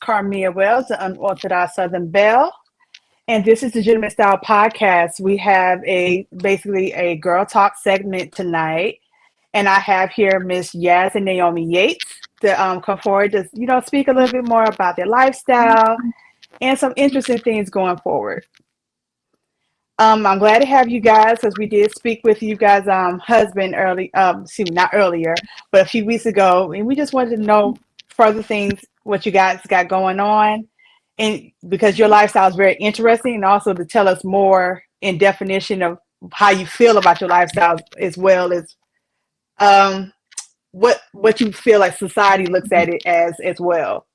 Karmea Wells, the unorthodox Southern Belle, and this is the Gentleman Style Podcast. We have basically a girl talk segment tonight, and I have here Miss Yas and Naomi Yates to come forward to speak a little bit more about their lifestyle and some interesting things going forward. I'm glad to have you guys because we did speak with you guys' husband not earlier, but a few weeks ago, and we just wanted to know further things what you guys got going on, and because your lifestyle is very interesting, and also to tell us more in definition of how you feel about your lifestyle as well as um, what you feel like society looks at it as well.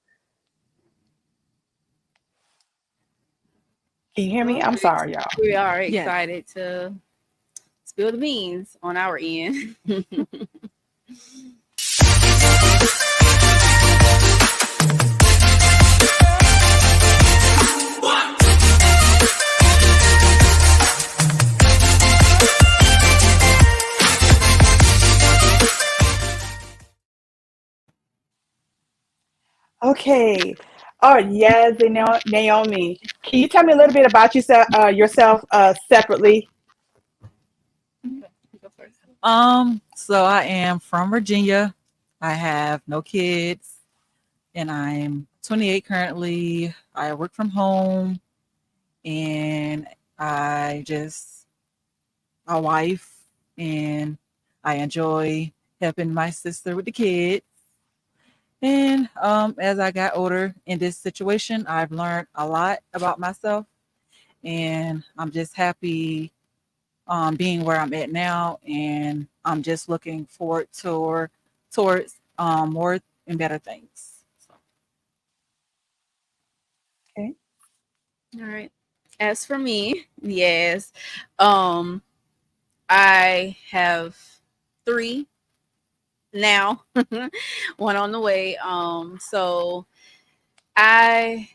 Can you hear me? Well, I'm sorry, y'all. we are Yes. excited to spill the beans on our end. Okay. All right, yes, and Naomi, can you tell me a little bit about yourself separately? Go first. So I am from Virginia. I have no kids and I'm 28 currently. I work from home and I just a wife and I enjoy helping my sister with the kids. And as I got older in this situation, I've learned a lot about myself and I'm just happy being where I'm at now, and I'm just looking forward towards more and better things. So, Okay. All right. As for me, yes, um, I have three now, one on the way. So I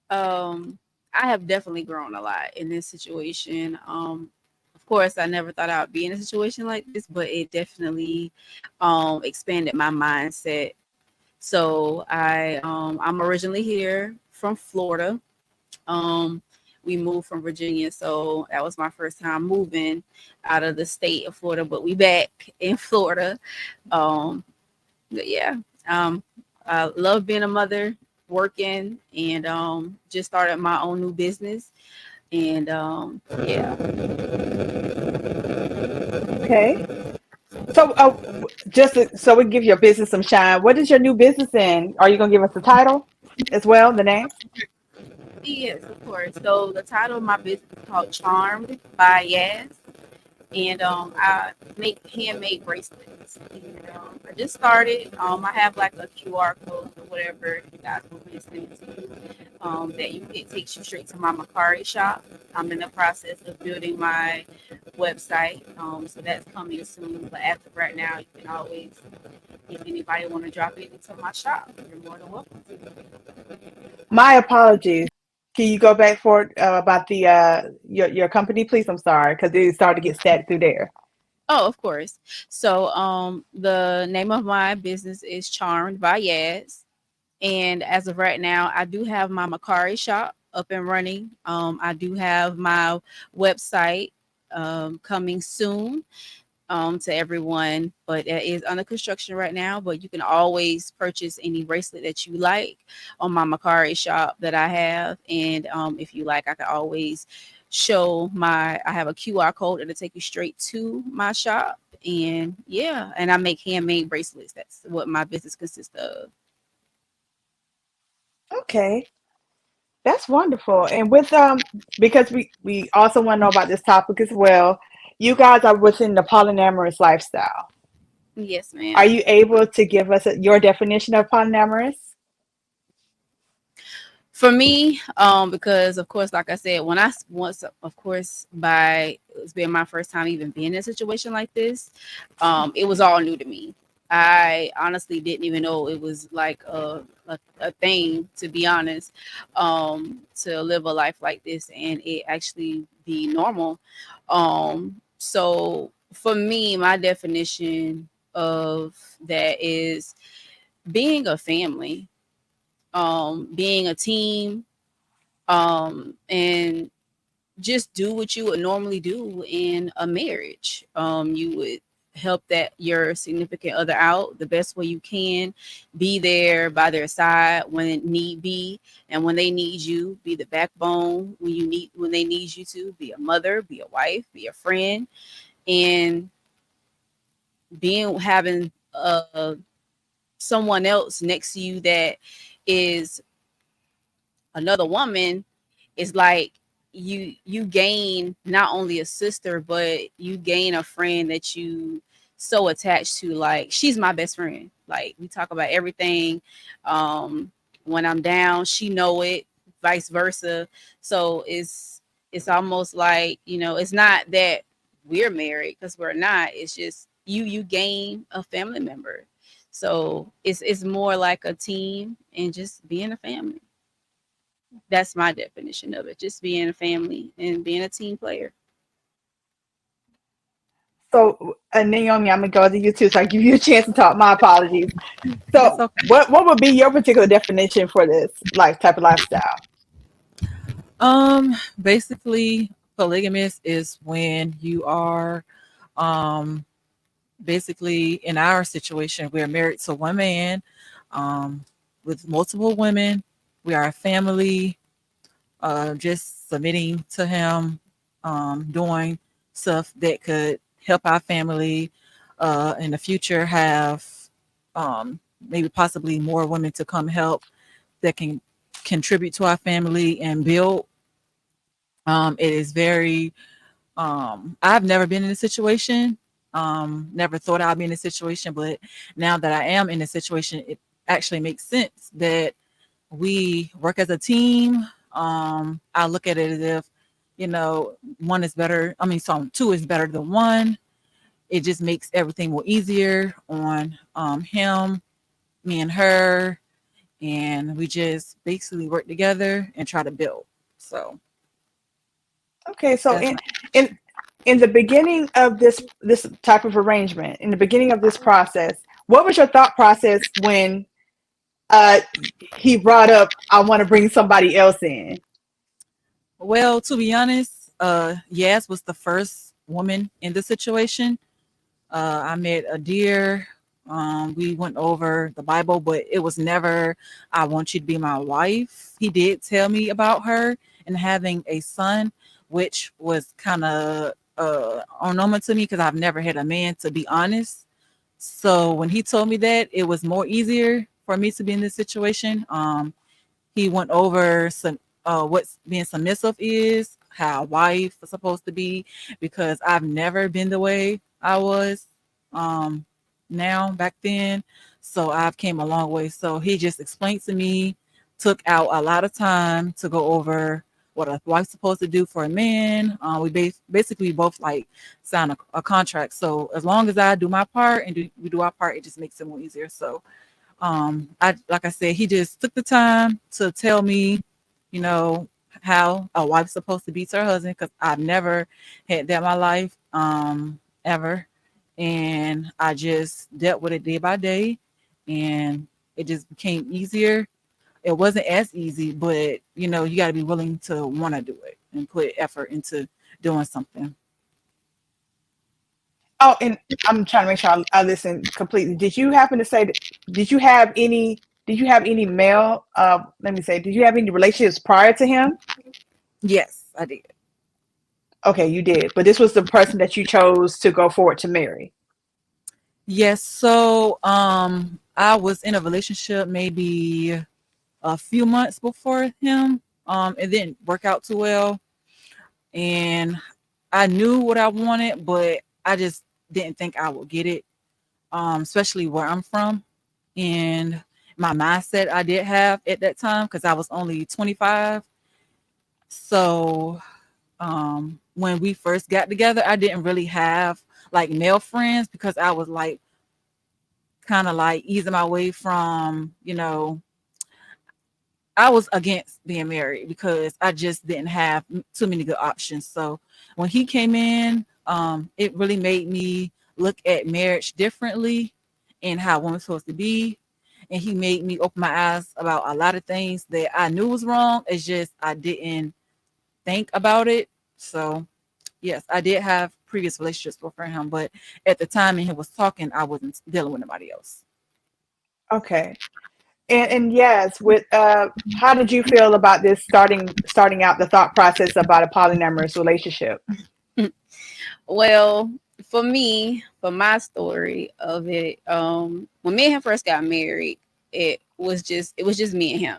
um I have definitely grown a lot in this situation. Of course, I never thought I'd be in a situation like this, but it definitely expanded my mindset. So I'm originally here from Florida. Um, we moved from Virginia, so that was my first time moving out of the state of Florida. But we back in Florida. Um, but yeah, um, I love being a mother, working, and just started my own new business. And yeah, Okay. So, so we give your business some shine. What is your new business in? Are you gonna give us the title as well, the name? yes, of course. So the title of my business is called Charmed by Yas. And I make handmade bracelets. And I just started. I have like a QR code or whatever you guys want me to send it to you. It takes you straight to my Macari shop. I'm in the process of building my website, so that's coming soon. But as of right now, you can always, if anybody want to drop it into my shop, you're more than welcome to. My apologies. Can you go back for about the your company, please? I'm sorry because it started to get static through there. Oh, of course. So, the name of my business is Charmed by Yaz. And as of right now, I do have my Macari shop up and running. I do have my website coming soon to everyone, but it is under construction right now. But you can always purchase any bracelet that you like on my Macari shop that I have. And if you like, I can always I have a QR code that'll take you straight to my shop. And yeah, and I make handmade bracelets. That's what my business consists of. Okay, that's wonderful. And with because we also want to know about this topic as well. You guys are within the polyamorous lifestyle. Yes, Are ma'am. you able to give us your definition of polyamorous? For me, because of course, like I said, when I once, of course, by it's been my first time even being in a situation like this, it was all new to me. I honestly didn't even know it was like a thing, to be honest, to live a life like this and it actually be normal. So for me, my definition of that is being a family. being a team, and just do what you would normally do in a marriage. You would help that your significant other out the best way you can, be there by their side when it need be, and when they need you, be the backbone when they need you to be a mother, be a wife, be a friend, and being having someone else next to you that is another woman is like you gain not only a sister, but you gain a friend that you so attached to. Like, she's my best friend. Like, we talk about everything. um when I'm down, she know it, vice versa. So it's almost like, it's not that we're married, because we're not. It's just you gain a family member. So it's more like a team and just being a family. That's my definition of it. Just being a family and being a team player. So, Naomi, I'm gonna go to you too, so I give you a chance to talk. My apologies. That's So, okay. what would be your particular definition for this type of lifestyle? Basically, polygamous is when you are, um, basically in our situation, we're married to one man, um, with multiple women. We are a family, just submitting to him, doing stuff that could help our family, in the future have, maybe possibly more women to come help that can contribute to our family and build. It is very, I've never been in a situation, never thought I'd be in a situation, but now that I am in a situation, it actually makes sense that we work as a team. I look at it as if, one is better. I mean, so two is better than one. It just makes everything more easier on, him, me, and her, and we just basically work together and try to build. So Okay, so that's my in definition. in the beginning of this type of arrangement, in the beginning of this process, what was your thought process when uh he brought up, I want to bring somebody else in? Well, to be honest, Yas was the first woman in the situation. I met a dear. We went over the Bible, but it was never, I want you to be my wife. He did tell me about her and having a son, which was kind of unknown to me because I've never had a man, to be honest. So when he told me that, it was more easier for me to be in this situation. He went over some, what being submissive is, how a wife is supposed to be, because I've never been the way I was, um, now back then. So I've came a long way. So he just explained to me, took out a lot of time to go over what a wife's supposed to do for a man. We basically both like sign a contract. So as long as I do my part and we do our part, it just makes it more easier. So, I like I said, he just took the time to tell me, you know, how a wife's supposed to be to her husband, because I've never had that in my life, ever. And I just dealt with it day by day, and it just became easier. It wasn't as easy, but you got to be willing to want to do it and put effort into doing something. Oh, and I'm trying to make sure I listen completely. Did you happen to say that, did you have any did you have any male let me say, did you have any relationships prior to him? Yes, I did. Okay, you did. But this was the person that you chose to go forward to marry. Yes. So, I was in a relationship maybe a few months before him. It didn't work out too well, and I knew what I wanted, but I just didn't think I would get it. Especially where I'm from, and my mindset I did have at that time because I was only 25. So, when we first got together, I didn't really have like male friends because I was like kind of like easing my way from, I was against being married because I just didn't have too many good options. So when he came in, it really made me look at marriage differently and how women's supposed to be. and he made me open my eyes about a lot of things that I knew was wrong. It's just I didn't think about it. So yes, I did have previous relationships before him, but at the time when he was talking, I wasn't dealing with nobody else. Okay. And yes, with how did you feel about this starting out the thought process about a polyamorous relationship? Well, for me, for my story of it, when me and him first got married, it was just me and him,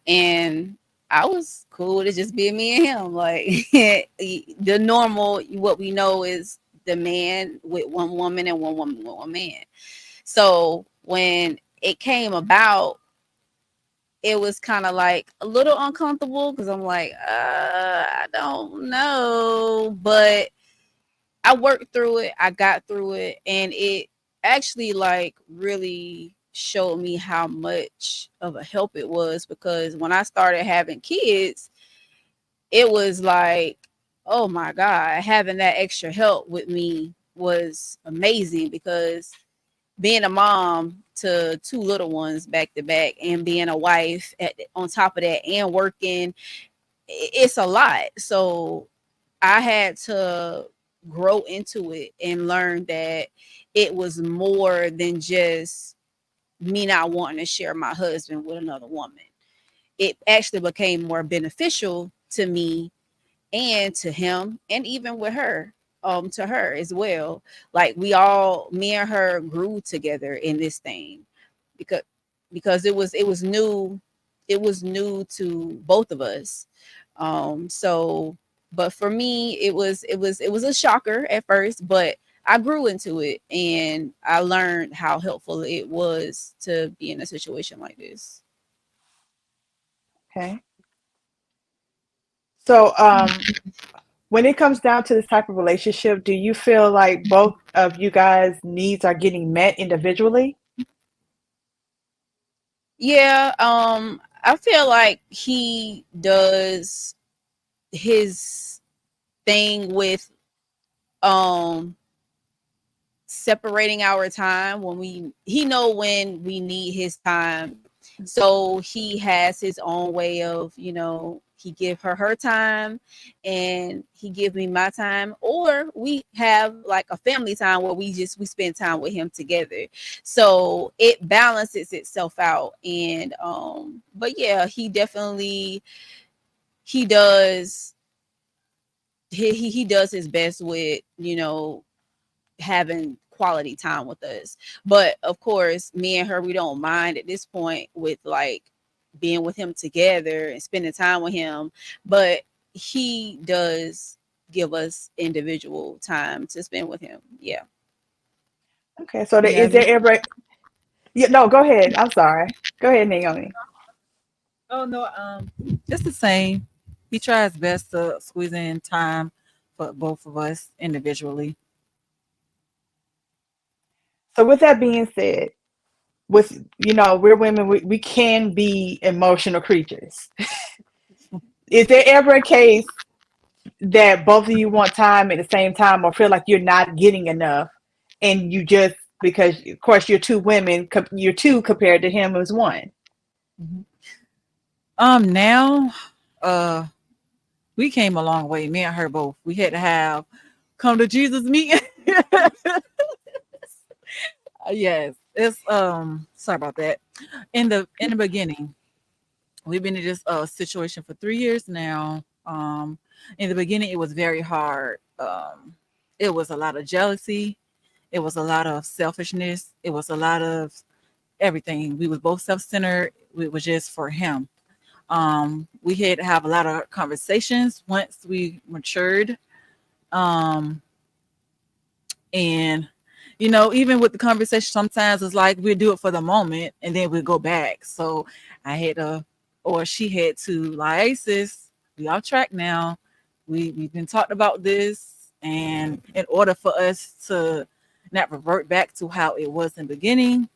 and I was cool with it just being me and him. Like the normal, what we know is the man with one woman and one woman with one man. So when it came about, it was kind of like a little uncomfortable because I'm like, I don't know, but I worked through it. I got through it, and it actually like really showed me how much of a help it was, because when I started having kids, it was like, oh my God, having that extra help with me was amazing, because being a mom to two little ones back to back and being a wife on top of that and working, it's a lot. So I had to grow into it and learn that it was more than just me not wanting to share my husband with another woman. It actually became more beneficial to me and to him, and even with her, to her as well. Like me and her grew together in this thing, because it was new. It was new to both of us. So but for me, it was a shocker at first, but I grew into it and I learned how helpful it was to be in a situation like this. Okay. So when it comes down to this type of relationship, do you feel like both of you guys' needs are getting met individually? Yeah, I feel like he does his thing with um separating our time when he know when we need his time. So he has his own way of, he give her time and he give me my time, or we have like a family time where we spend time with him together. So it balances itself out. And but yeah, he does he does his best with, having quality time with us. But of course, me and her, we don't mind at this point with like being with him together and spending time with him. But he does give us individual time to spend with him. Yeah. Okay, so Yeah, is there ever? Yeah, no, go ahead. I'm sorry. Go ahead, Naomi. oh no, it's the same. He tries best to squeeze in time for both of us individually. So with that being said, with we're women, we can be emotional creatures. Is there ever a case that both of you want time at the same time or feel like you're not getting enough and you just because of course you're two women, you're two compared to him as one? Mhm. Now, uh, we came a long way. Me and her both. We had to have come to Jesus meeting. Yes, it's sorry about that. In the beginning, we've been in this situation for 3 years now. In the beginning, it was very hard. It was a lot of jealousy. It was a lot of selfishness. It was a lot of everything. We was both self-centered. It was just for him. We had to have a lot of conversations once we matured. Um, and even with the conversation, sometimes it's like we do it for the moment and then we go back. So I had to, or she had to, like, hey sis, we off track now. We've been talking about this, and in order for us to not revert back to how it was in the beginning,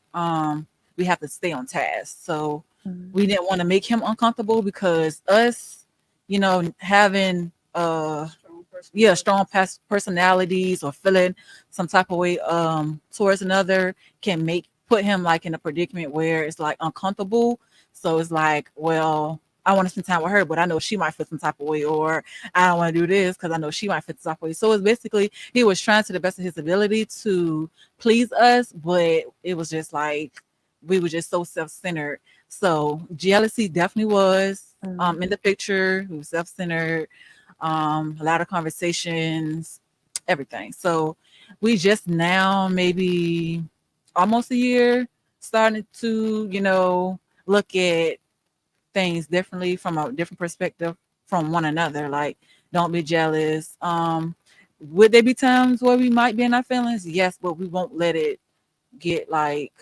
we have to stay on task. So we didn't want to make him uncomfortable, because us, having yeah, strong personalities or feeling some type of way towards another can make put him like in a predicament where it's like uncomfortable. So it's like, well, I want to spend time with her, but I know she might feel some type of way, or I don't want to do this because I know she might feel some type of way. So it's basically he was trying to the best of his ability to please us, but it was just like we were just so self-centered. So jealousy definitely was in the picture. We were self-centered, a lot of conversations, everything. So we just now, maybe almost a year, starting to, look at things differently from a different perspective from one another. Like, don't be jealous. Would there be times where we might be in our feelings? Yes, but we won't let it get like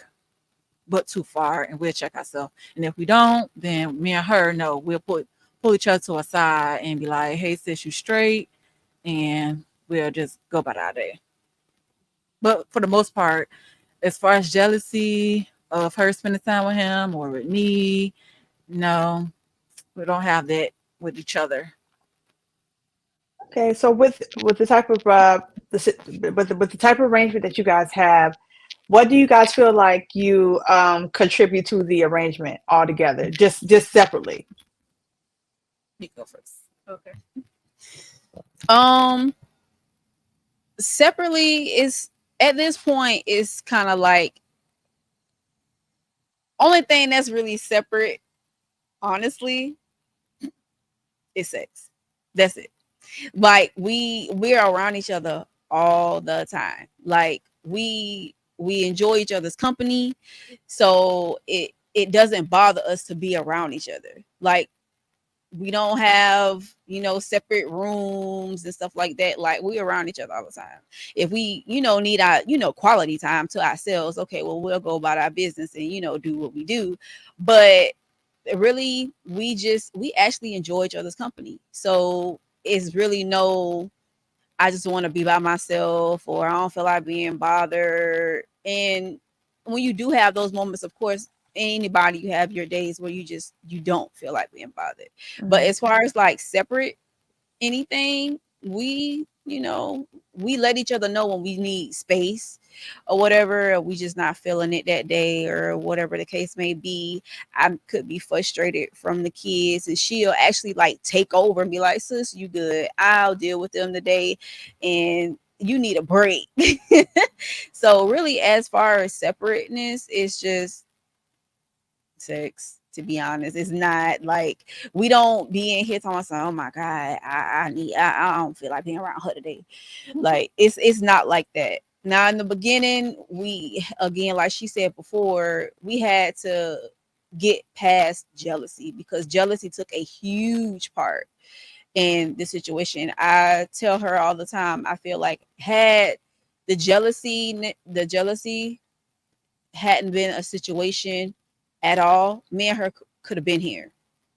but too far, and we'll check ourselves. And if we don't, then me and her, no, we'll pull each other to a side and be like, hey sis, you straight, and we'll just go about our day. But for the most part, as far as jealousy of her spending time with him or with me, no, we don't have that with each other. Okay, so with the type of with the type of arrangement that you guys have, what do you guys feel like you contribute to the arrangement altogether, just separately? You go first. Okay. Um, separately is at this point is kind of like only thing that's really separate, honestly, is sex. That's it. Like we're around each other all the time. Like we enjoy each other's company, so it doesn't bother us to be around each other. Like we don't have separate rooms and stuff like that. Like we're around each other all the time. If we need our quality time to ourselves, okay, well we'll go about our business and do what we do. But really we actually enjoy each other's company, so it's really no I just want to be by myself, or I don't feel like being bothered. And when you do have those moments, of course, anybody, you have your days where you don't feel like being bothered. But Mhm. as far as like separate anything, we let each other know when we need space or whatever, or we just not feeling it that day or whatever the case may be. I could be frustrated from the kids, and she'll actually like take over and be like, sis, you good, I'll deal with them today, and you need a break. So really, as far as separateness, it's just sex, to be honest. It's not like we don't be in here talking about, oh my god, I don't feel like being around her today. Like it's not like that. Now in the beginning, we again, like she said before, we had to get past jealousy, because jealousy took a huge part in the situation. I tell her all the time, I feel like had the jealousy hadn't been a situation at all, me and her could have been here,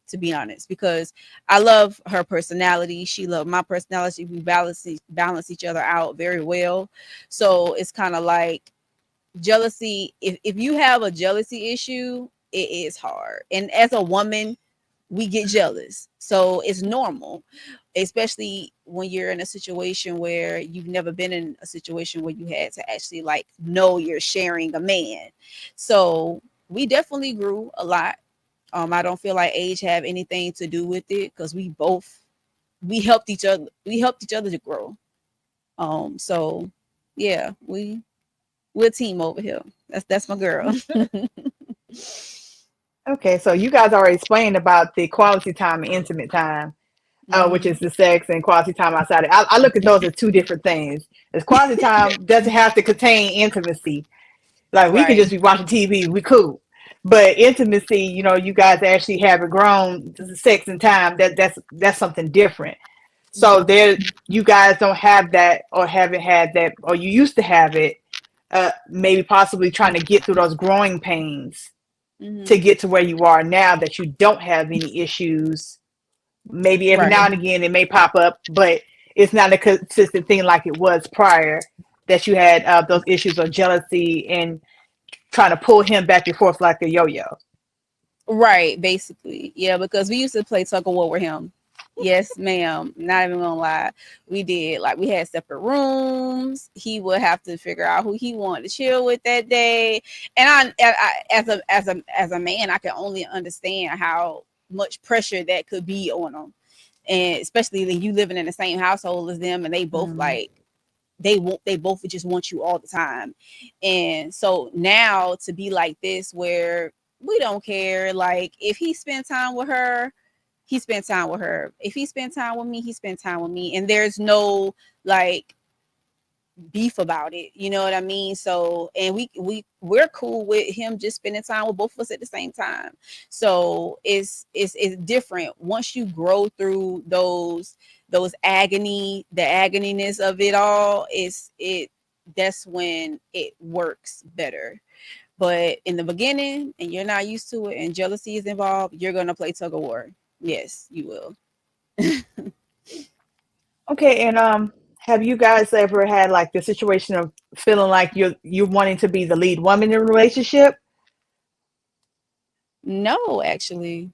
to be honest, because I love her personality. She loved my personality. We balance each other out very well. So it's kind of like jealousy. If you have a jealousy issue, it is hard. And as a woman, we get jealous. So it's normal, especially when you're in a situation where you've never been in a situation where you had to actually like know you're sharing a man. So we definitely grew a lot. I don't feel like age have anything to do with it, because we helped each other to grow. So yeah, we're a team over here. That's my girl. Okay, so you guys already explained about the quality time and intimate time, which Hmm. is the sex, and quality time outside. I look at those as two different things. As quality time doesn't have to contain intimacy. Like we could Right. just be watching TV, we cool. But intimacy, you guys actually have it grown. Sex and time, that's something different. So Hmm. there, you guys don't have that, or haven't had that, or you used to have it. Maybe possibly trying to get through those growing pains to Hmm. get to where you are now, that you don't have any issues. Maybe every now Right. and again it may pop up, but it's not a consistent thing like it was prior. That you had those issues of jealousy and trying to pull him back and forth like a yo-yo. Right, basically. Yeah, because we used to play tug of war with him. Yes, ma'am. Not even gonna lie. We did. Like we had separate rooms. He would have to figure out who he wanted to chill with that day. And as a man, I can only understand how much pressure that could be on them. And especially when you living in the same household as them and they both Mm. like they both just want you all the time. And so now to be like this where we don't care. Like if he spent time with her, he spent time with her. If he spent time with me, he spent time with me. And there's no like beef about it. You know what I mean? So and we're cool with him just spending time with both of us at the same time. So it's different once you grow through those the agony-ness of it all. That's when it works better. But in the beginning, and you're not used to it, and jealousy is involved, you're gonna play tug of war. Yes, you will. Okay, and have you guys ever had like the situation of feeling like you're wanting to be the lead woman in a relationship? No, actually.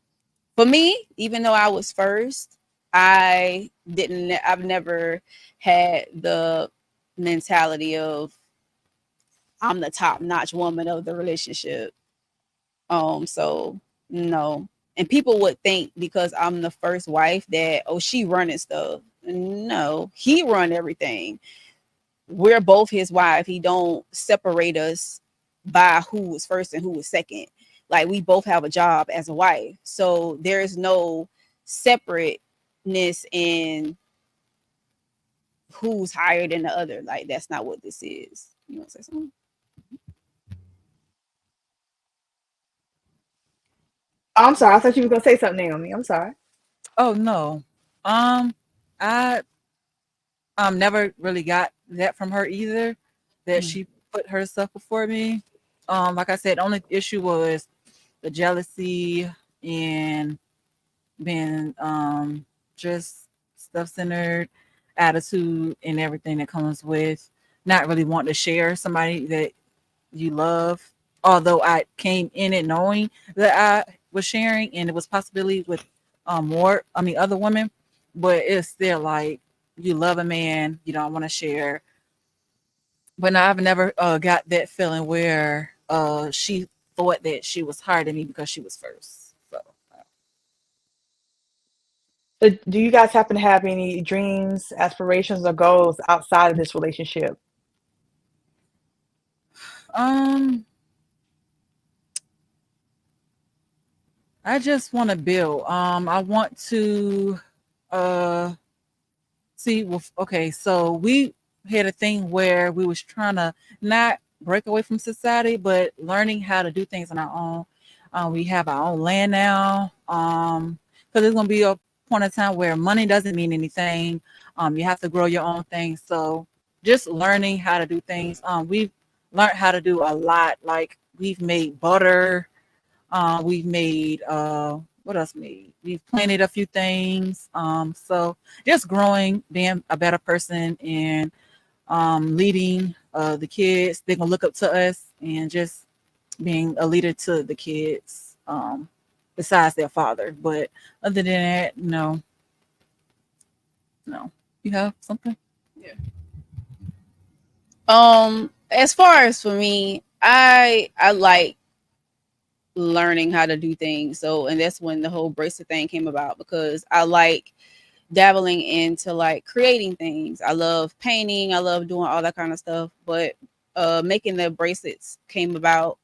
For me, even though I was first, I've never had the mentality of I'm the top notch woman of the relationship. So no. And people would think because I'm the first wife that oh she running stuff. No, he run everything. We're both his wife. He don't separate us by who was first and who was second. Like we both have a job as a wife. So there's no separateness in who's higher than the other. Like that's not what this is. You want to say something? Oh, I'm sorry. I thought you were gonna say something, Naomi. I'm sorry. Oh no. I never really got that from her either, that Mm. she put herself before me. Like I said, the only issue was the jealousy and being just self-centered attitude and everything that comes with not really wanting to share somebody that you love. Although I came in it knowing that I was sharing and it was possibility with other women, but it's still like you love a man, you don't want to share. But no, I've never got that feeling where she thought that she was higher than me because she was first. So So, do you guys happen to have any dreams, aspirations, or goals outside of this relationship? um I just want to build. I want to uh see. Well, okay, so we had a thing where we was trying to not break away from society, but learning how to do things on our own. We have our own land now. Because there's gonna be a point in time where money doesn't mean anything. You have to grow your own things. So just learning how to do things. We've learned how to do a lot. Like we've made butter, we've made what else made? We've planted a few things. So just growing, being a better person, and leading the kids. They're gonna look up to us, and just being a leader to the kids. Besides their father, but other than that, no, no. You have something? Yeah. As far as for me, I like learning how to do things. So, and that's when the whole bracelet thing came about because I like dabbling into like creating things. I love painting. I love doing all that kind of stuff. But making the bracelets came about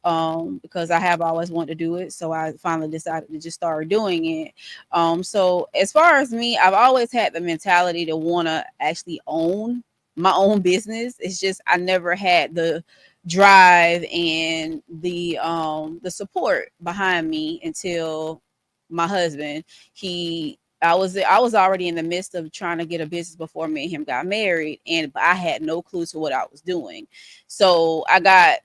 because I have always wanted to do it. So I finally decided to just start doing it. So as far as me, I've always had the mentality to want to actually own my own business. It's just I never had the drive and the support behind me until my husband. I was already in the midst of trying to get a business before me and him got married, and I had no clue to what I was doing. So I got,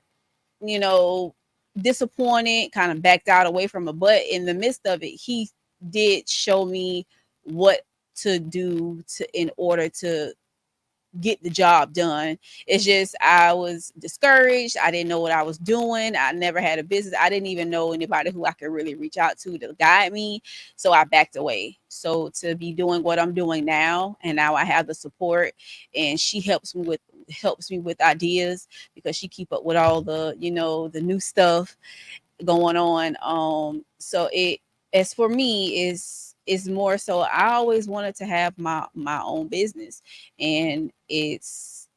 you know, disappointed, kind of backed out away from it. But in the midst of it, he did show me what to do to in order to get the job done. It's just I was discouraged. I didn't know what I was doing. I never had a business. I didn't even know anybody who I could really reach out to guide me. So I backed away. So to be doing what I'm doing now, and now I have the support, and she helps me with ideas because she keep up with all the the new stuff going on. So it as for me is more so I always wanted to have my own business, and it's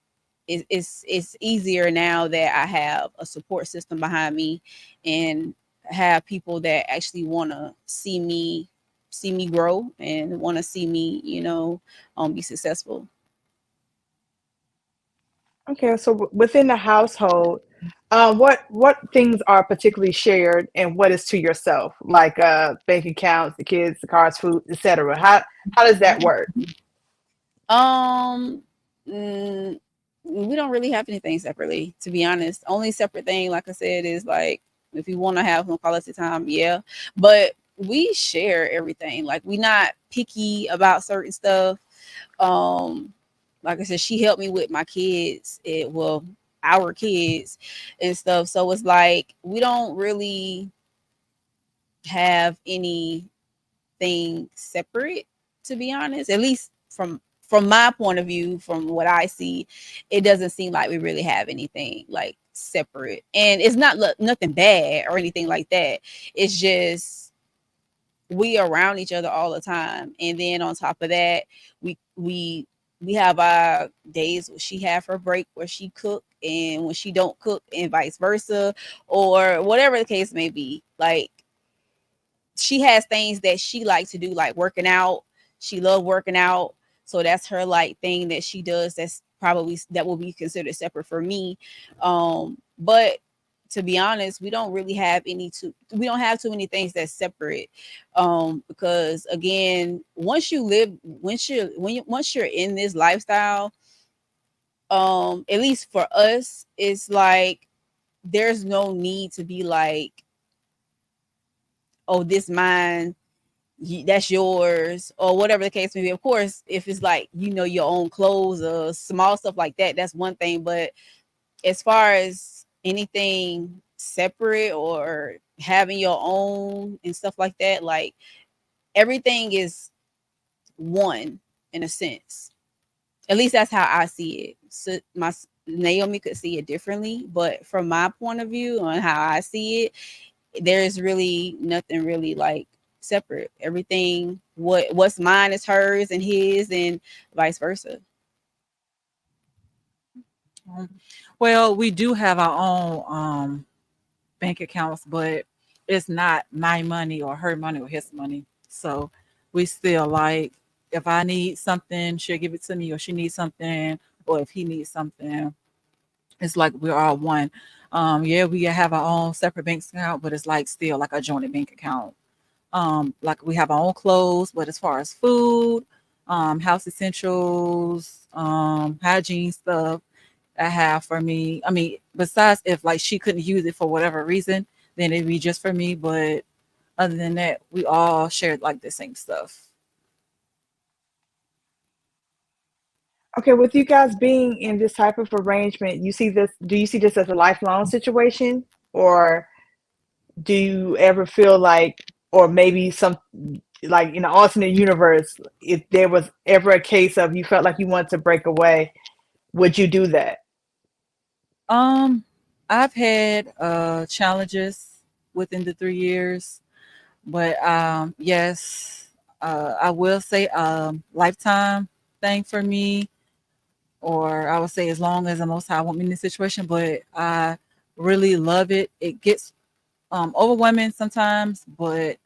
easier now that I have a support system behind me and have people that actually want to see me grow and want to see me, be successful. Okay, so within the household, what things are particularly shared and what is to yourself, like bank accounts, the kids, the cars, food, etc. How does that work? Um, mm, we don't really have anything separately, to be honest. Only separate thing, like I said, is like if you want to have some quality time, yeah. But we share everything. Like we not picky about certain stuff. Um, like I said, she helped me with my kids. Our kids and stuff. So it's like we don't really have anything separate, to be honest. At least from my point of view, from what I see, it doesn't seem like we really have anything like separate. And it's not nothing bad or anything like that. It's just we are around each other all the time. And then on top of that, we we we have our days where she have her break where she cook and when she don't cook and vice versa, or whatever the case may be. Like she has things that she likes to do, like working out. She love working out, so that's her like thing that she does. That's probably that will be considered separate for me. But to be honest, we don't have too many things that's separate. Because again, once you're in this lifestyle, at least for us, it's like there's no need to be like, oh, this mine, that's yours, or whatever the case may be. Of course, if it's like your own clothes or small stuff like that, that's one thing. But as far as anything separate or having your own and stuff like that, like everything is one in a sense. At least that's how I see it. So my Naomi could see it differently, but from my point of view on how I see it, there's really nothing really like separate. Everything what's mine is hers and his and vice versa. Um, Well, we do have our own bank accounts, but it's not my money or her money or his money. So we still like if I need something, she'll give it to me, or she needs something, or if he needs something, it's like we're all one. Yeah, we have our own separate bank account, but it's like still like a joint bank account. Like we have our own clothes, but as far as food, house essentials, hygiene stuff, I have for me. I mean, besides if like she couldn't use it for whatever reason, then it'd be just for me. But other than that, we all shared like the same stuff. Okay, with you guys being in this type of arrangement, do you see this as a lifelong situation, or do you ever feel like, or maybe some, like in an alternate universe, if there was ever a case of you felt like you wanted to break away, would you do that? Um, I've had challenges within the 3 years, but yes, I will say lifetime thing for me, or I would say as long as the Most High want me in this situation. But I really love it. It gets overwhelming sometimes, but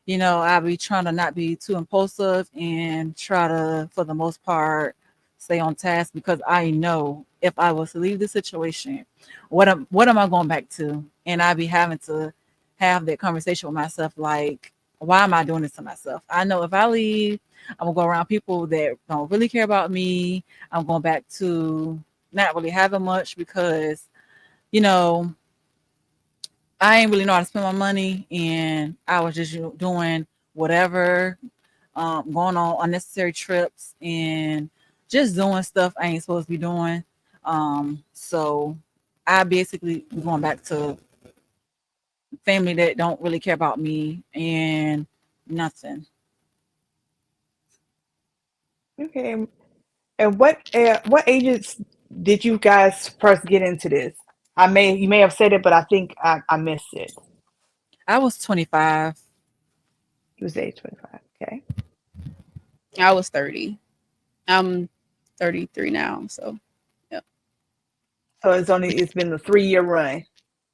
I be trying to not be too impulsive and try to, for the most part, stay on task because I know if I was to leave the situation, what am I going back to? And I be having to have that conversation with myself, like, why am I doing this to myself? I know if I leave, I'm gonna go around people that don't really care about me. I'm going back to not really having much because, you know, I ain't really know how to spend my money, and I was just doing whatever, going on unnecessary trips and just doing stuff I ain't supposed to be doing. So I basically going back to family that don't really care about me and nothing. Okay. And what ages did you guys first get into this? You may have said it, but I think I missed it. I was 25. It was age 25. Okay. I was 30. I'm 33 now. So, yep. So it's been a 3-year run.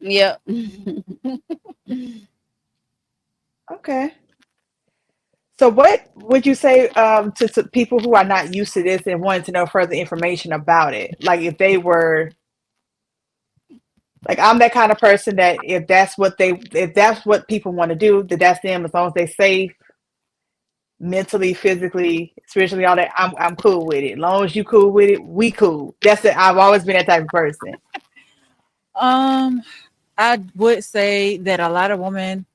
Yep. Okay. So what would you say to people who are not used to this and wanting to know further information about it? Like if they were like I'm that kind of person that if that's what people want to do, that that's them as long as they safe mentally, physically, spiritually, all that, I'm cool with it. As long as you cool with it, we cool. That's it. I've always been that type of person. Um, I would say that a lot of women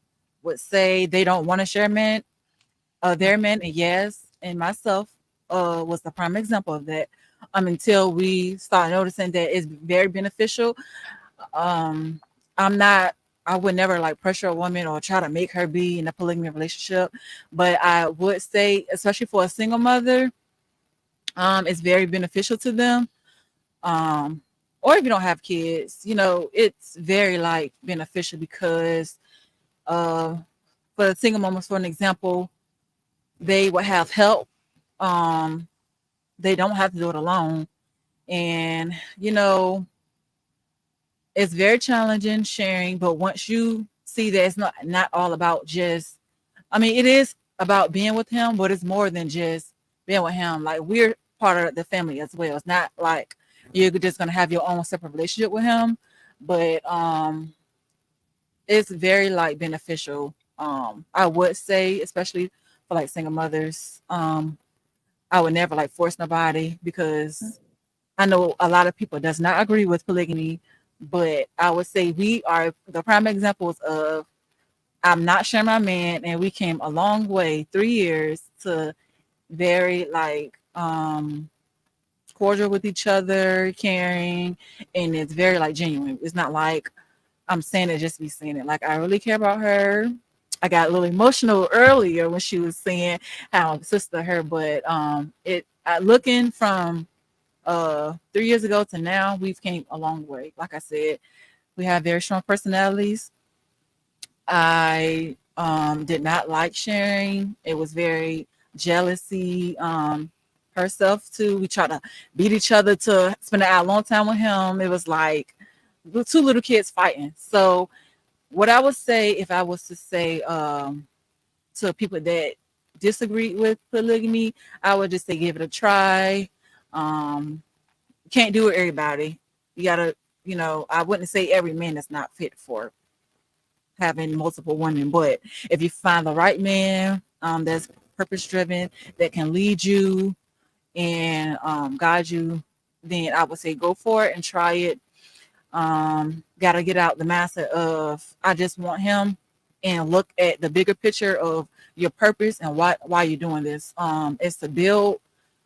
would say they don't want to share their men, and yes, and myself was the prime example of that. Until we start noticing that it's very beneficial. Um, I'm not. I would never like pressure a woman or try to make her be in a polygamy relationship, but I would say, especially for a single mother, it's very beneficial to them. Um, or if you don't have kids, it's very like beneficial because uh, for the single mothers, for an example, they will have help. Um, they don't have to do it alone, and it's very challenging sharing. But once you see that it's not all about just, I mean, it is about being with him, but it's more than just being with him. Like we're part of the family as well. It's not like you're just gonna have your own separate relationship with him, but it's very like beneficial. I would say, especially for like single mothers, I would never like force nobody because I know a lot of people does not agree with polygamy, but I would say we are the prime examples of I'm not sharing my man, and we came a long way, 3 years to very like cordial with each other, caring, and it's very like genuine. It's not like I'm saying it just to be saying it. Like I really care about her. I got a little emotional earlier when she was saying how I'm sister to her, but looking from 3 years ago to now, we've came a long way. Like I said, we have very strong personalities. I did not like sharing. It was very jealousy. Herself too. We tried to beat each other to spend a long time with him. It was like the two little kids fighting. So what I would say if I was to say to people that disagree with polygamy, I would just say give it a try. Um, can't do it everybody. You gotta, I wouldn't say every man is not fit for having multiple women, but if you find the right man that's purpose driven, that can lead you and guide you, then I would say go for it and try it. Gotta get out the mindset of I just want him and look at the bigger picture of your purpose and why you're doing this. It's to build,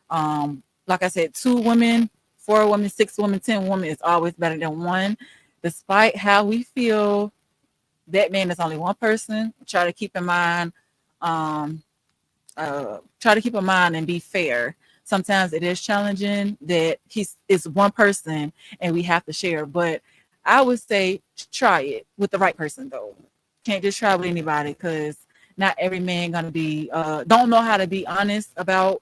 like I said, 2 women, 4 women, 6 women, 10 women is always better than one. Despite how we feel, that man is only one person. Um, try to keep in mind and be fair. Sometimes it is challenging that it's one person and we have to share. But I would say try it with the right person though. Can't just try with anybody because not every man gonna be don't know how to be honest about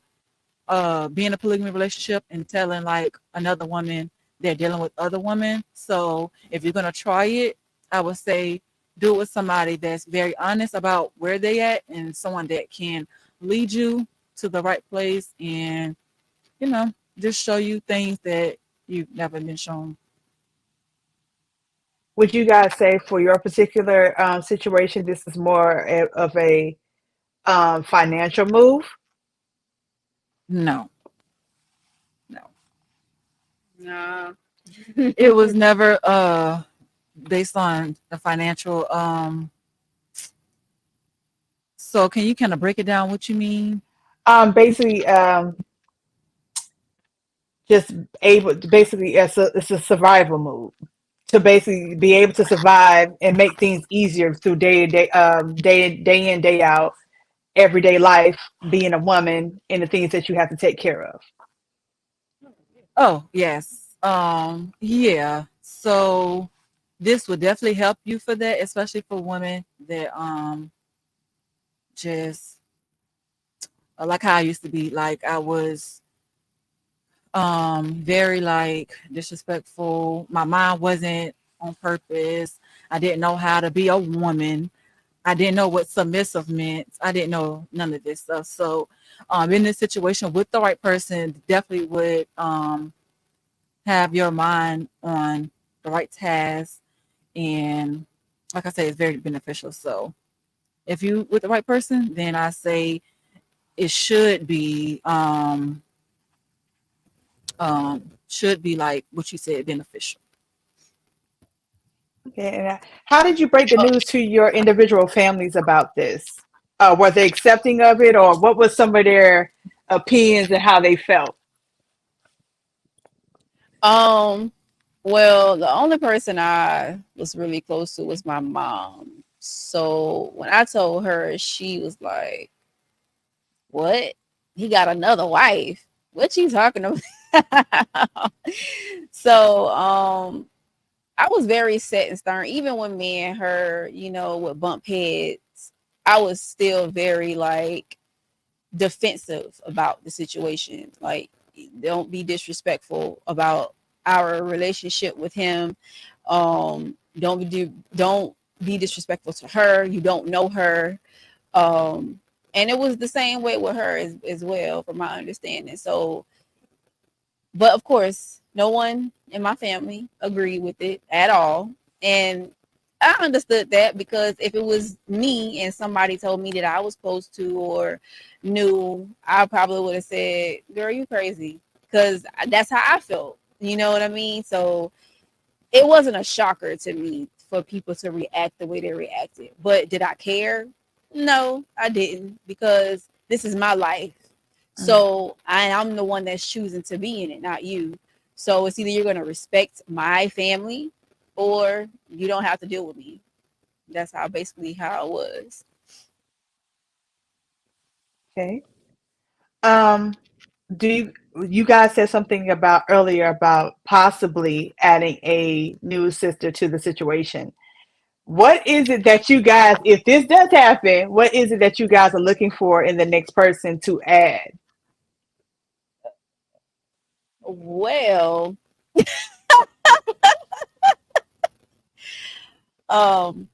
being in a polygamy relationship and telling like another woman they're dealing with other women. So if you're gonna try it, I would say do it with somebody that's very honest about where they at and someone that can lead you to the right place and just show you things that you've never been shown. Would you guys say for your particular situation, this is more of a financial move? No, no. Nah. It was never based on the financial so can you kind of break it down what you mean? Basically, just able to basically, it's a survival mode to basically be able to survive and make things easier through day in, day out, everyday life, being a woman and the things that you have to take care of. Oh, yes. Yeah. So this would definitely help you for that, especially for women that just like how I used to be. Like I was very like disrespectful. My mind wasn't on purpose. I didn't know how to be a woman. I didn't know what submissive meant. I didn't know none of this stuff. So in this situation with the right person, definitely would have your mind on the right task. And like I say, it's very beneficial. So if you with the right person, then I say it should be like what you said, beneficial. Okay, and how did you break the news to your individual families about this? Were they accepting of it, or what was some of their opinions and how they felt? Um, well, the only person I was really close to was my mom. So when I told her, she was like, "What? He got another wife? What you talking about?" So, I was very set and stern. Even when me and her, would bump heads, I was still very like defensive about the situation. Like, don't be disrespectful about our relationship with him. Don't be disrespectful to her. You don't know her. And it was the same way with her as well, from my understanding. So, but of course, no one in my family agreed with it at all. And I understood that, because if it was me and somebody told me that I was supposed to or knew, I probably would have said, "Girl, you crazy." Because that's how I felt. You know what I mean? So it wasn't a shocker to me for people to react the way they reacted. But did I care? No, I didn't, because this is my life. Mm. So I'm the one that's choosing to be in it, not you. So it's either you're going to respect my family or you don't have to deal with me. That's how it was. Okay. Um, do you guys said something about earlier about possibly adding a new sister to the situation? What is it that you guys, if this does happen, what is it that you guys are looking for in the next person to add? Well, um,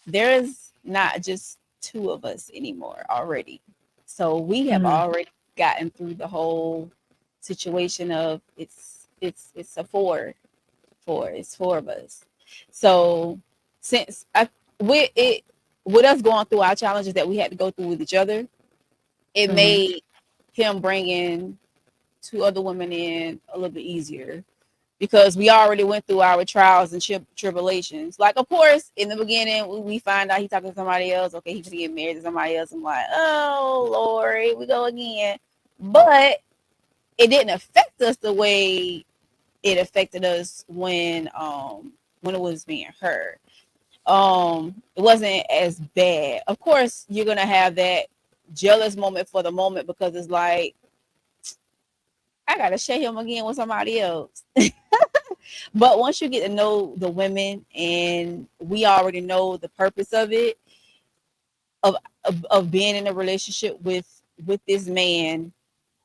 there's not just two of us anymore already. So we have Mm. already gotten through the whole situation of it's a it's four of us. So since I with it with us going through our challenges that we had to go through with each other, it Hmm. made him bringing two other women in a little bit easier, because we already went through our trials and tribulations. Like, of course, in the beginning, we find out he talking to somebody else. Okay, he's gonna get married to somebody else. I'm like, oh Lord, here we go again. But it didn't affect us the way it affected us when it was me and her. It wasn't as bad. Of course, you're gonna have that jealous moment for the moment, because it's like, I gotta share him again with somebody else. But once you get to know the women and we already know the purpose of it, of being in a relationship with this man,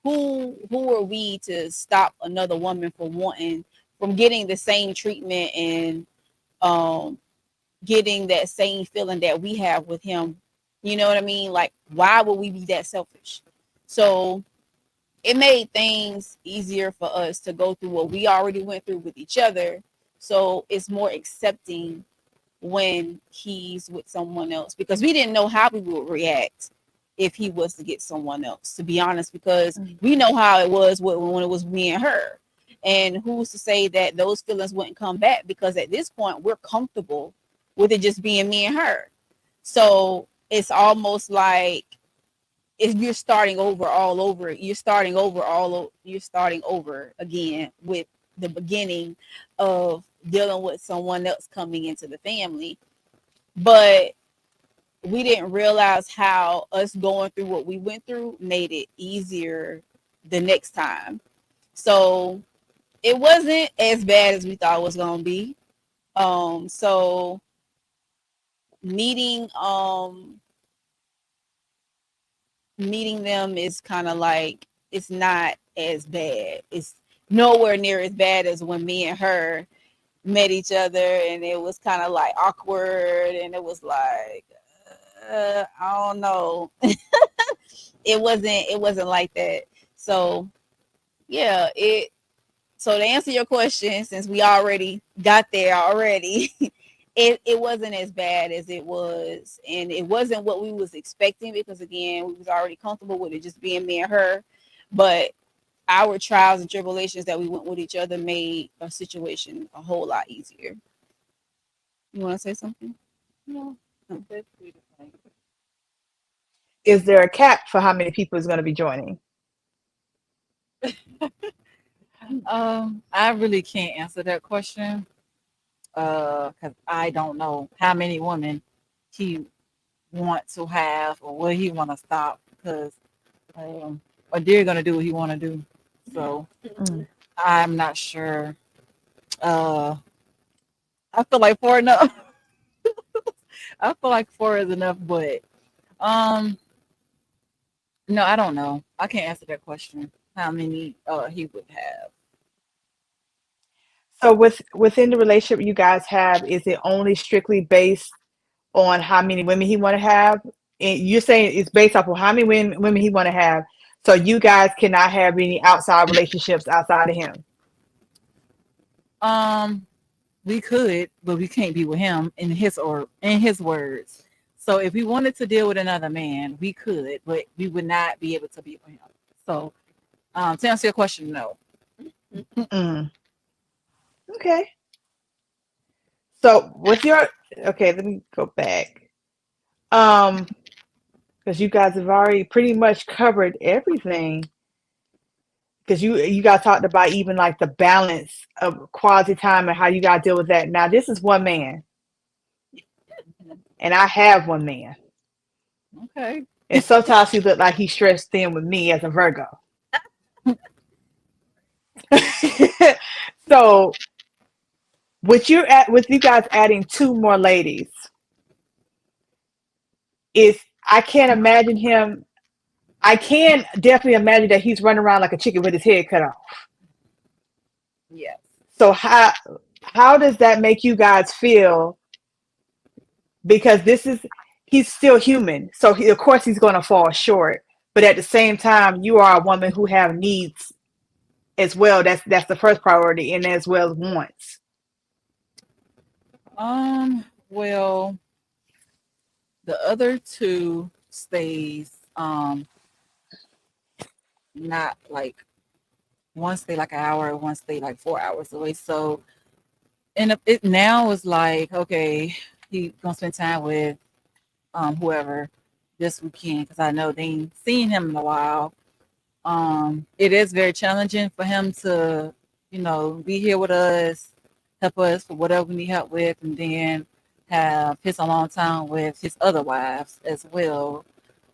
who are we to stop another woman from getting the same treatment and um getting that same feeling that we have with him? You know what I mean? Like, why would we be that selfish? So it made things easier for us to go through what we already went through with each other. So it's more accepting when he's with someone else, because we didn't know how we would react if he was to get someone else, to be honest, because we know how it was when it was me and her. And who's to say that those feelings wouldn't come back? Because at this point, we're comfortable with it just being me and her. So it's almost like if you're starting over all over, you're starting over again with the beginning of dealing with someone else coming into the family. But we didn't realize how us going through what we went through made it easier the next time. So it wasn't as bad as we thought it was going to be. So meeting meeting them is kind of like, it's not as bad. It's nowhere near as bad as when me and her met each other, and it was kind of like awkward, and it was like, I don't know. It wasn't like that. So yeah, it so to answer your question, since we already got there already, it wasn't as bad as it was, and it wasn't what we was expecting, because again, we was already comfortable with it just being me and her. But our trials and tribulations that we went with each other made a situation a whole lot easier. You want to say something? No. Is there a cap for how many people is going to be joining? I really can't answer that question because I don't know how many women he want to have or will he want to stop, because or they're gonna do what he want to do. So I'm not sure. I feel like four enough. I feel like four is enough, but um, no, I don't know. I can't answer that question. How many he would have? So within the relationship you guys have, is it only strictly based on how many women he want to have? And you're saying it's based off of how many women he want to have. So you guys cannot have any outside relationships outside of him. Um, we could, but we can't be with him in his words. So if we wanted to deal with another man, we could, but we would not be able to be with him. So to answer your question, no. Mm. Okay. So with your okay, let me go back. Because you guys have already pretty much covered everything. Because you guys talked about even like the balance of quality time and how you guys deal with that. Now this is one man, and I have one man, Okay. and sometimes he look like he's stressed thin with me as a Virgo. So with you guys adding two more ladies, is I can't imagine him. I can definitely imagine that he's running around like a chicken with his head cut off. Yes. So how does that make you guys feel? Because he's still human, so of course he's going to fall short. But at the same time, you are a woman who have needs as well. That's the first priority, and as well as wants. Well, the other two stays not like one stay like an hour, one stay like 4 hours away. So and it now is like, okay, he gonna spend time with whoever this weekend, because I know they ain't seen him in a while. It is very challenging for him to, be here with us, help us for whatever we need help with, and then have his alone time with his other wives as well.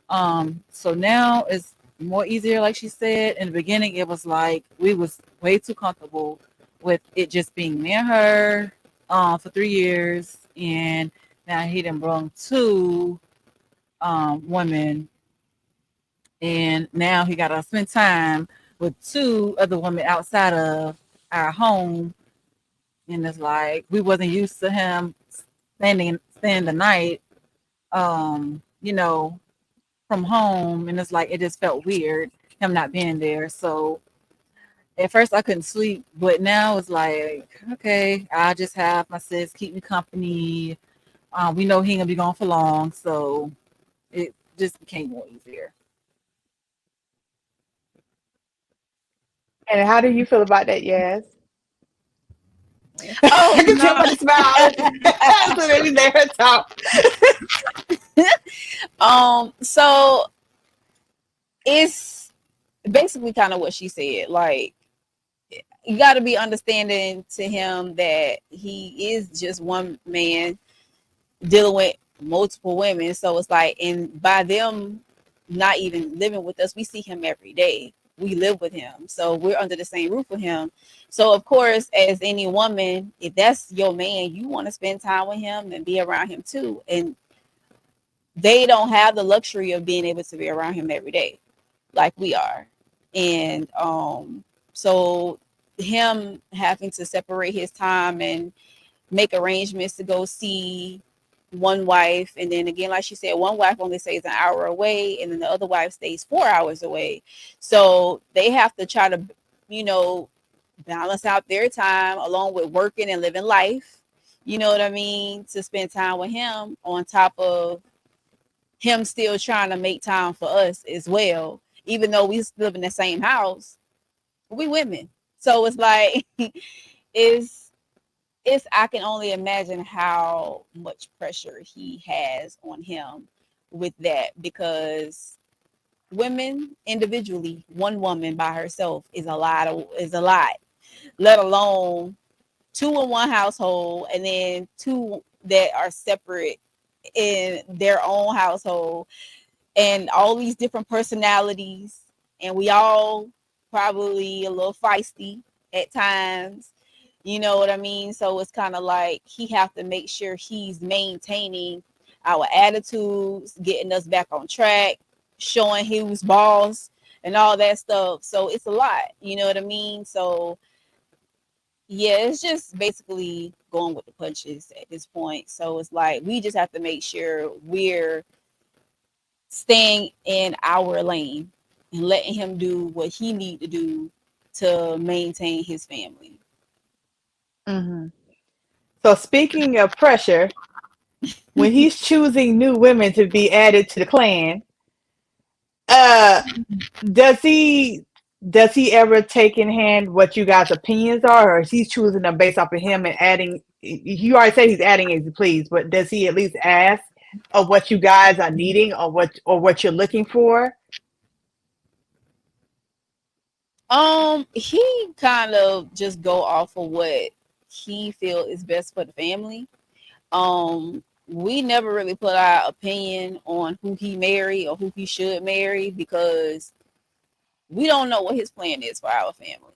So now it's more easier, like she said. In the beginning, it was like we was way too comfortable with it just being me and her for 3 years, and now he done brought two women, and now he got to spend time with two other women outside of our home, and it's like we wasn't used to him staying the night, you know, from home, and it's like it just felt weird him not being there. So at first I couldn't sleep, but now it's like, okay, I'll just have my sis keep me company. We know he ain't gonna be gone for long, so it just became more easier. And how do you feel about that, Yaz? Oh I can tell no. by the smile. So maybe let her talk. So it's basically kind of what she said. Like, you got to be understanding to him that he is just one man dealing with multiple women. So it's like, and by them not even living with us, we see him every day. We live with him. So we're under the same roof with him. So of course, as any woman, if that's your man, you want to spend time with him and be around him too. And they don't have the luxury of being able to be around him every day like we are. And so him having to separate his time and make arrangements to go see one wife, and then again, like she said, one wife only stays an hour away and then the other wife stays 4 hours away. So they have to try to, you know, balance out their time along with working and living life, you know what I mean, to spend time with him, on top of him still trying to make time for us as well, even though we live in the same house. We women, so it's like it's I can only imagine how much pressure he has on him with that, because women individually, one woman by herself is a lot, let alone two in one household and then two that are separate in their own household, and all these different personalities, and we all probably a little feisty at times, you know what I mean? So it's kind of like he have to make sure he's maintaining our attitudes, getting us back on track, showing who's boss and all that stuff. So it's a lot, you know what I mean? So yeah, it's just basically going with the punches at this point. So it's like we just have to make sure we're staying in our lane and letting him do what he need to do to maintain his family. Hmm. So speaking of pressure, when he's choosing new women to be added to the clan, uh, does he ever take in hand what you guys' opinions are, or is he choosing them based off of him and adding? You already said he's adding as he please, but does he at least ask of what you guys are needing, or what you're looking for? He kind of just go off of what he feel is best for the family. We never really put our opinion on who he marry or who he should marry, because we don't know what his plan is for our family.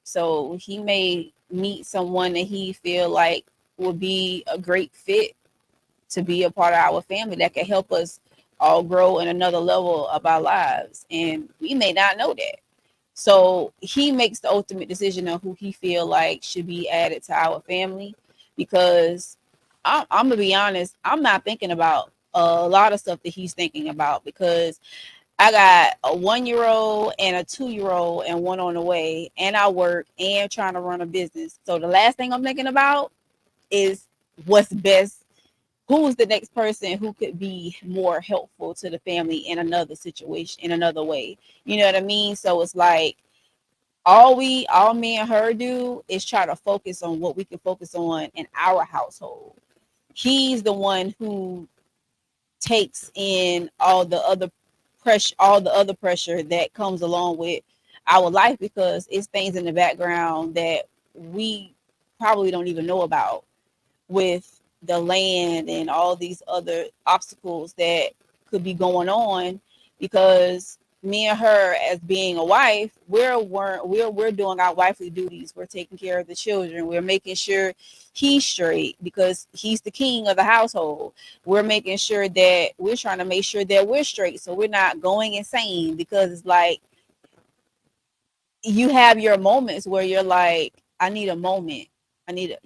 So he may meet someone that he feel like would be a great fit to be a part of our family that can help us all grow in another level of our lives, and we may not know that. So he makes the ultimate decision on who he feel like should be added to our family, because I'm gonna be honest, I'm not thinking about a lot of stuff that he's thinking about, because I got a 1 year old and a 2 year old and one on the way, and I work and trying to run a business. So the last thing I'm thinking about is what's best, who's the next person who could be more helpful to the family in another situation, in another way. You know what I mean? So it's like all me and her do is try to focus on what we can focus on in our household. He's the one who takes in all the other pressure that comes along with our life, because it's things in the background that we probably don't even know about, with the land and all these other obstacles that could be going on, because me and her, as being a wife, we're doing our wifely duties. We're taking care of the children. We're making sure he's straight because he's the king of the household. We're making sure that we're trying to make sure that we're straight, so we're not going insane, because it's like you have your moments where you're like, I need a moment. I need,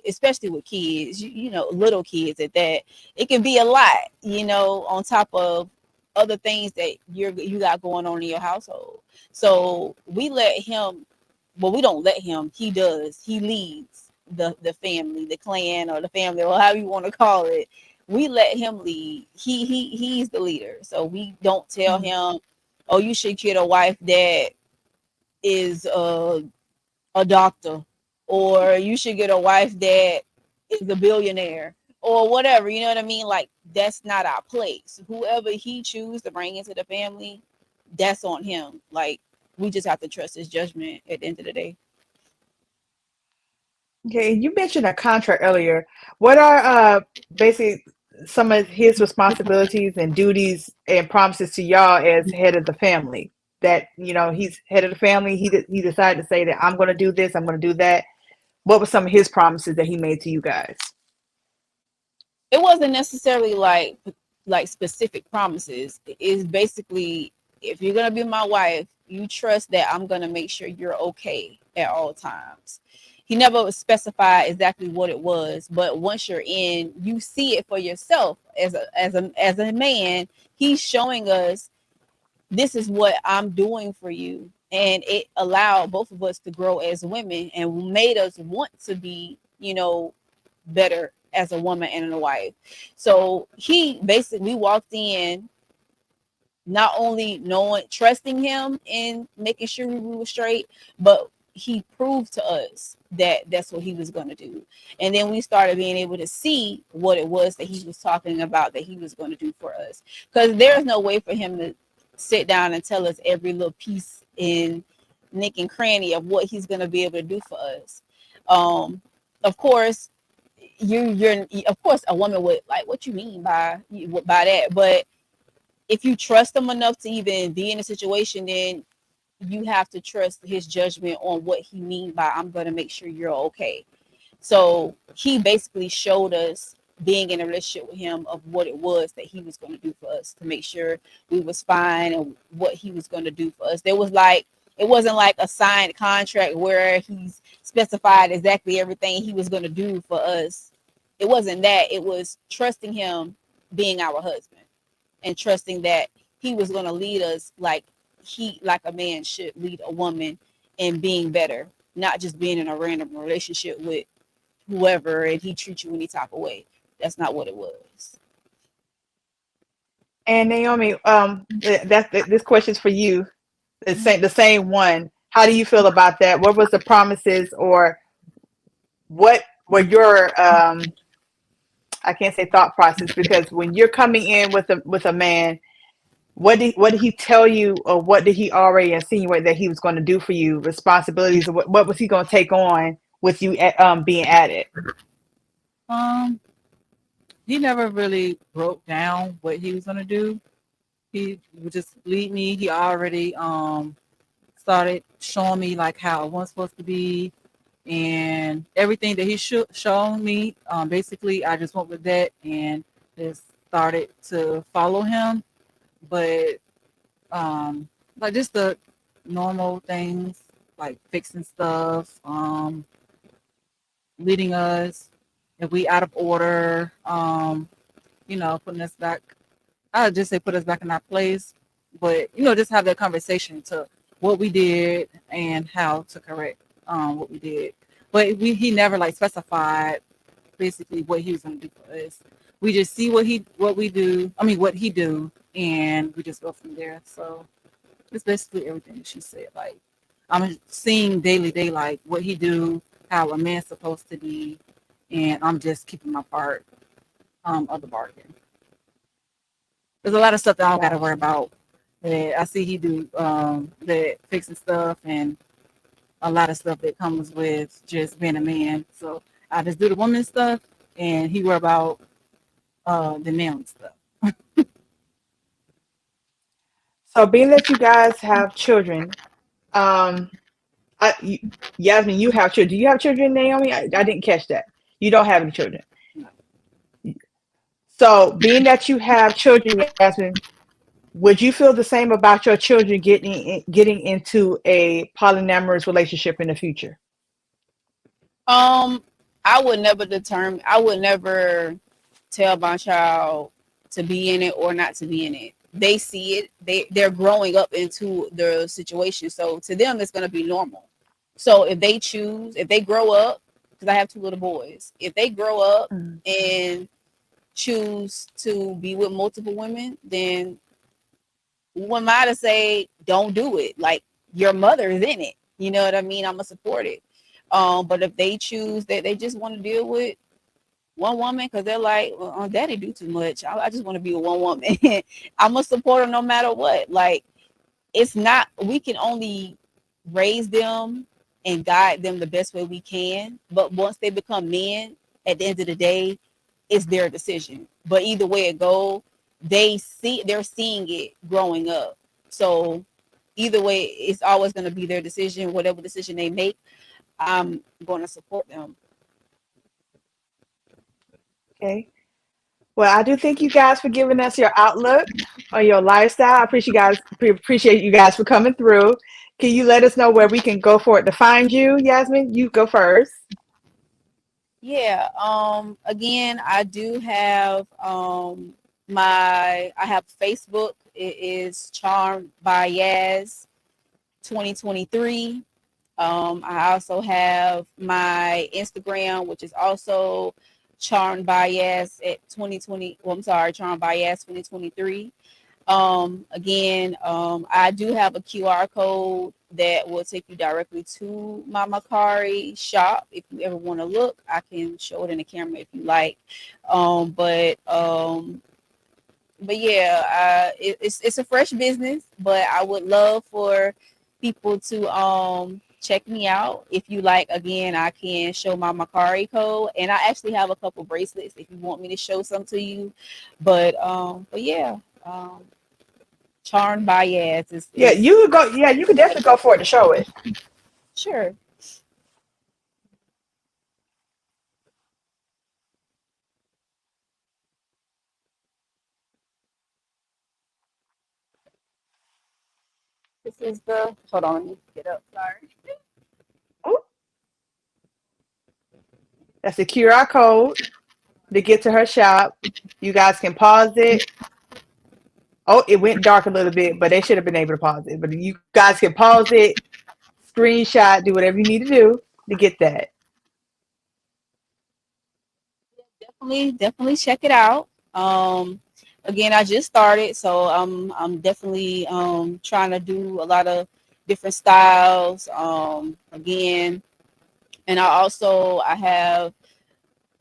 especially with kids, little kids at that, it can be a lot, on top of other things that you got going on in your household. So we let him, well, we don't let him, he does. He leads the family, the clan, or the family, or however you want to call it. We let him lead. He's the leader. So we don't tell him, oh, you should get a wife that is a doctor, or you should get a wife that is a billionaire, or whatever. You know what I mean? Like, that's not our place. Whoever he chooses to bring into the family, that's on him. Like, we just have to trust his judgment at the end of the day. Okay, you mentioned a contract earlier. What are basically some of his responsibilities and duties and promises to y'all as head of the family? That he's head of the family. He decided to say that I'm going to do this. I'm going to do that. What were some of his promises that he made to you guys? It wasn't necessarily like specific promises. It's basically, if you're gonna be my wife, you trust that I'm gonna make sure you're okay at all times. He never specified exactly what it was, but once you're in, you see it for yourself as a man. He's showing us, this is what I'm doing for you. And it allowed both of us to grow as women and made us want to be, better as a woman and a wife. So he basically walked in not only knowing, trusting him and making sure we were straight, but he proved to us that that's what he was going to do. And then we started being able to see what it was that he was talking about that he was going to do for us. Because there's no way for him to sit down and tell us every little piece in nick and cranny of what he's going to be able to do for us. Of course, you're of course a woman would like, what you mean by that? But if you trust him enough to even be in a situation, then you have to trust his judgment on what he means by, I'm going to make sure you're okay. So he basically showed us, being in a relationship with him, of what it was that he was going to do for us to make sure we was fine, and what he was going to do for us. There was like, it wasn't like a signed contract where he's specified exactly everything he was going to do for us. It wasn't that. It was trusting him being our husband, and trusting that he was going to lead us like a man should lead a woman, and being better, not just being in a random relationship with whoever and he treats you any type of way. That's not what it was. And Naomi, this question's for you. The same one. How do you feel about that? What was the promises, or what were your I can't say thought process, because when you're coming in with a man, what did he tell you, or what did he already insinuate that he was going to do for you? Responsibilities, or what was he going to take on with you being added? Um, he never really broke down what he was gonna do. He would just lead me. He already started showing me like how it was supposed to be, and everything that he shown me. Basically, I just went with that and just started to follow him. But like just the normal things, like fixing stuff, leading us if we out of order, putting us back. I would just say put us back in our place, but just have that conversation to what we did and how to correct what we did. But he never like specified basically what he was going to do for us. We just see what we do. I mean, what he do, and we just go from there. So it's basically everything that she said. Like, I'm seeing daily daylight what he do, how a man's supposed to be, and I'm just keeping my part of the bargain. There's a lot of stuff that I don't got to worry Gotcha. about. That I see he do that fixing stuff, and a lot of stuff that comes with just being a man. So I just do the woman stuff, and he worry about the man stuff. So, being that you guys have children, um, Yasmin, you have children. Do you have children, Naomi? I didn't catch that. You don't have any children. So, being that you have children, Yasmin, would you feel the same about your children getting into a polyamorous relationship in the future? Um, I would never tell my child to be in it or not to be in it. They see it. They're growing up into the situation. So to them it's gonna be normal. So if they grow up, because I have two little boys, if they grow up Mm. and choose to be with multiple women, then who am I to say don't do it? Like, your mother is in it. You know what I mean? I'm gonna support it. But if they choose that they just want to deal with one woman because they're like, well, daddy do too much. I just want to be with one woman. I'm gonna support them no matter what. Like, it's not, we can only raise them and guide them the best way we can. But once they become men, at the end of the day, it's their decision. But either way it goes, they're seeing it growing up. So either way, it's always going to be their decision. Whatever decision they make, I'm going to support them. Okay. Well, I do thank you guys for giving us your outlook on your lifestyle. I appreciate you guys for coming through. Can you let us know where we can go for it to find you, Yasmin? You go first. Yeah. Again, I do have I have Facebook. It is Charmed by Yas 2023. I also have my Instagram, which is also Charmed by Yas at 2020. Well, I'm sorry, Charmed by Yas 2023. Again, I do have a QR code that will take you directly to my Macari shop. If you ever want to look, I can show it in the camera if you like. But yeah, it's a fresh business, but I would love for people to check me out. If you like, again, I can show my Macari code, and I actually have a couple bracelets if you want me to show some to you. But yeah, Charmed by Yaz Yeah, is you could go. Yeah, you could definitely go for it to show it. sure. This is the hold on, let me get up. Sorry. Ooh, that's the QR code to get to her shop. You guys can pause it. Oh, it went dark a little bit, but they should have been able to pause it. But you guys can pause it, screenshot, do whatever you need to do to get that. Definitely check it out. Again, I just started, so I'm definitely trying to do a lot of different styles. Again, and I have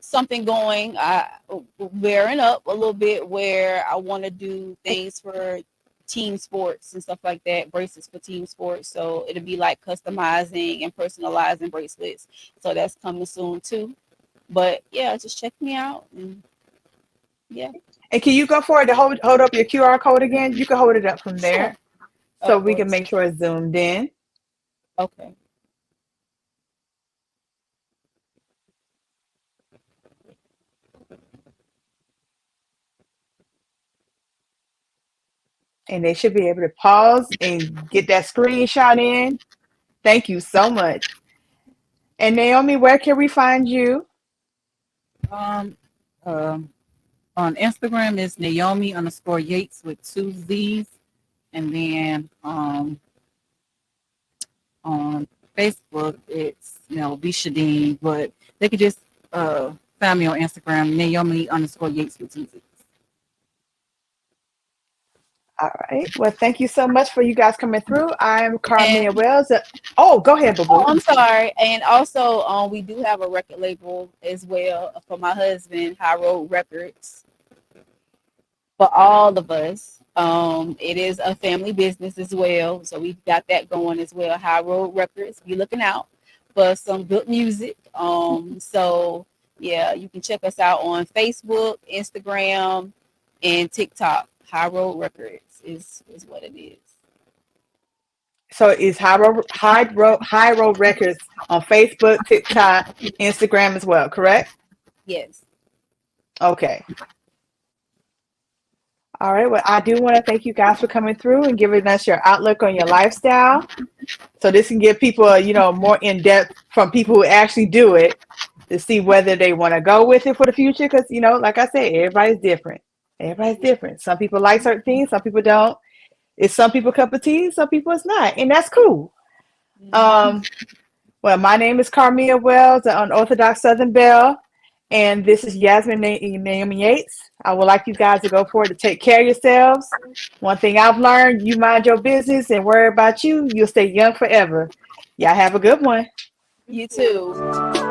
something going. I wearing up a little bit where I want to do things for team sports and stuff like that, bracelets for team sports. So it'll be like customizing and personalizing bracelets. So that's coming soon too. But yeah, just check me out and yeah, And can you go for it to hold up your QR code again? You can hold it up from sure, there so of we can course. make sure it's zoomed in. Okay. And they should be able to pause and get that screenshot in. Thank you so much. And Naomi, where can we find you? Um, um, on Instagram is Naomi underscore Yates with two Z's, and then on Facebook it's Bishadine, but they could just find me on Instagram Naomi underscore Yates with two Z's. All right. Well, thank you so much for you guys coming through. I'm Karmea And Wells. Oh, go ahead, boo oh, boo. I'm sorry. And also, we do have a record label as well for my husband, High Road Records. For all of us. It is a family business as well. So we've got that going as well. High Road Records. Be looking out for some good music. So yeah, you can check us out on Facebook, Instagram, and TikTok. High Road Records is what it is. So it's High Road Records on Facebook, TikTok, Instagram as well, correct? Yes. Okay. All right. Well, I do want to thank you guys for coming through and giving us your outlook on your lifestyle. So this can give people, more in depth from people who actually do it to see whether they want to go with it for the future. Because, like I said, everybody's different. Everybody's different. Some people like certain things, some people don't. It's some people cup of tea, some people it's not, and that's cool. Mhm. Um, well, my name is Karmea Wells, the unorthodox Southern Belle, and this is Yasmin Naomi Yates. I would like you guys to go forward to take care of yourselves. One thing I've learned: you mind your business and worry about you, you'll stay young forever. Y'all have a good one. You too.